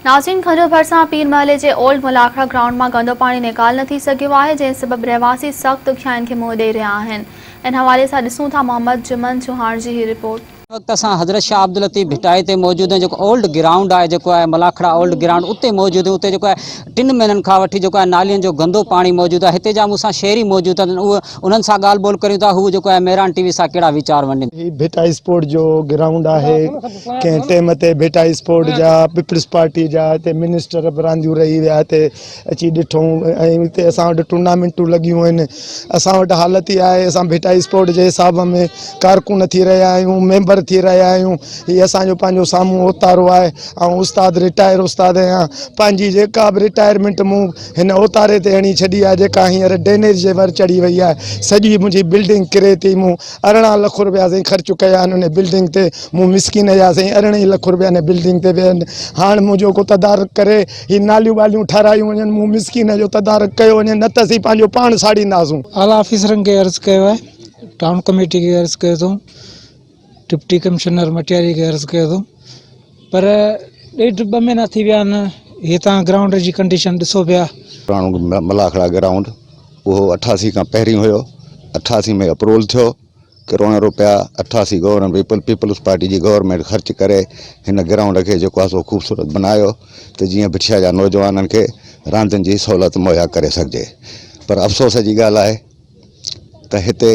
नाज़रीन, खंडु भरिसां पीर महले जे ओल्ड मलाखड़ा ग्राउंड में गंदो पानी निकाल न थी सघियो आहे, जंहिं सबब रहवासी सख़्त ॾुखियाईनि खे मुंहुं ॾेई रहिया आहिनि। इन हवाले सां ॾिसूं था मोहम्मद जुमन चौहान जी ही रिपोर्ट। वक्त असां हज़रत शाह अब्दुल लतीफ़ भिटाई ते मौजूद है, जो ओल्ड ग्राउंड है मलाखड़ा ओल्ड ग्राउंड उते मौजूद है। उते 3 महीननि खां वठी नालियन जो गंदो पानी मौजूद है। हिते जा मूंसां शहरी मौजूद आहिनि, उन्हनि सां ॻाल्हि ॿोल करियूं था। हू मेहरान टीवी सां कहिड़ा वीचार वंडनि। भिटाई स्पोर्ट जो ग्राउंड है, कंहिं टाइम ते भिटाई स्पोर्ट जा पीपल्स पार्टी जा हिते मिनिस्टर रांदियूं रही विया, हिते अची ॾिठूं ऐं हिते असां वटि टूर्नामेंटूं लॻियूं आहिनि। असां वटि हालत इहा आहे, असां भिटाई स्पोर्ट जे हिसाब में कारकुन थी रहिया आहियूं, मेंबर थी रहिया आहियूं। हीअ असांजो पंहिंजो साम्हूं ओतारो आहे ऐं उस्ताद रिटायर उस्ताद आहियां। पंहिंजी जेका बि रिटायरमेंट मूं हिन ओतारे ते हणी छॾी आहे, जेका हींअर ड्रेनेज जे वर चढ़ी वई आहे। सॼी मुंहिंजी बिल्डिंग किरे थी। मूं 18 लाख रुपया साईं ख़र्च कया आहिनि उन बिल्डिंग ते। मूं मिसकिन जा साईं 18 लाख रुपया ने बिल्डिंग ते विया आहिनि। हाणे मुंहिंजो को तदारक करे ही नालियूं वालियूं ठारायूं वञनि, मूं मिसकिन जो तदारक कयो वञे, न त असीं पंहिंजो पाण साड़ींदासूं। आला ऑफिसरनि खे अर्ज़ु कयो आहे, टाउन कमेटी खे अर्ज़ु कयो अथऊं, डिप्टी कमिश्नर मटियारी खे अर्ज़ु कयो अथऊं, पर 1.5 महीना थी विया आहिनि। हीअ तव्हां ग्राउंड जी कंडीशन ॾिसो पिया। पुराणो मलाखड़ा ग्राउंड वो 88 का पहिरीं हुयो। 88 में अप्रूवल थियो। करोड़ रुपया 88 गवर्नमेंट पीपल्स पार्टी जी गवर्नमेंट ख़र्च करे हिन ग्राउंड के जो सो खूबसूरत बनायो तो जीअं भिठिया जा नौजवाननि खे रांदियुनि जी सहूलियत मुहैया करे सघिजे। पर अफ़सोस जी ॻाल्हि आहे त हिते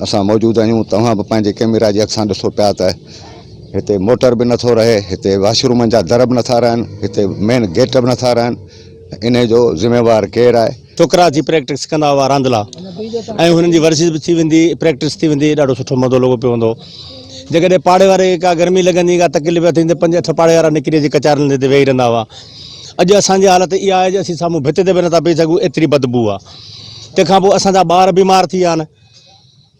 असां मौजूद आहियूं। तव्हां बि पंहिंजे कैमरा जे अक्सां ॾिसो पिया त हिते मोटर बि नथो रहे, हिते वॉशरूमनि जा दर बि नथा रहनि, हिते मेन गेट बि नथा रहनि। इन जो ज़िम्मेवार केरु आहे? छोकरा जी प्रैक्टिस कंदा हुआ रांदला ऐं हुननि जी वर्जिश बि थी वेंदी, प्रैक्टिस थी वेंदी, ॾाढो सुठो मज़ो लॻो पियो हूंदो। जेकॾहिं पाड़े वारे का गर्मी लॻंदी, का तकलीफ़ थींदी, 5-8 पाड़े वारा निकिरी अची कचारनि ते वेही रहंदा हुआ। अॼु असांजी हालत इहा आहे, असीं साम्हूं भित ते बि नथा बीही सघूं, एतिरी बदबू आहे। तंहिंखां पोइ असांजा ॿार बीमार थी विया आहिनि,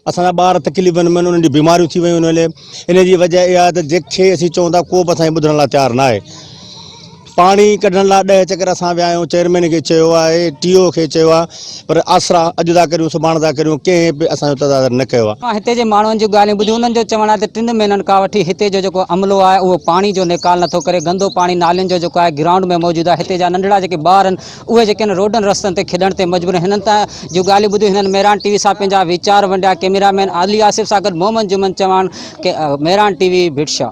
असांजा ॿार तकलीफ़ुनि में उन्हनि जी बीमारियूं थी वियूं आहिनि। इन जी वजह इहा आहे त जेके असीं चऊं था को बि असांखे ॿुधण लाइ तयारु न आहे। पाणी कढण लाइ 10 चकर असां विया आहियूं, चेयरमैन खे चयो आहे, टीओ खे चयो आहे, पर आसरा अॼु था करियूं सुभाणे था करियूं, कंहिं बि असांजो तदारक न कयो आहे। हिते जे माण्हुनि जूं ॻाल्हियूं ॿुधियूं, उन्हनि जो चवणु आहे त 3 महीननि खां वठी हिते जो अमलो आहे उहो पाणी जो निकाल नथो करे। गंदो पाणी नालियुनि जो आहे ग्राउंड में मौजूदु आहे। हिते जा नंढड़ा जेके ॿार आहिनि उहे जेके आहिनि रोडनि रस्तनि ते खेॾण ते मजबूर आहिनि। हिननि जूं ॻाल्हियूं ॿुधियूं, हिननि मेहरान टीवी सां पंहिंजा वीचार वंडिया। कैमरामैन आली आसिफ सां गॾु मोहम्मद जुमन चौहान, मेहरान टीवी भिटशाह।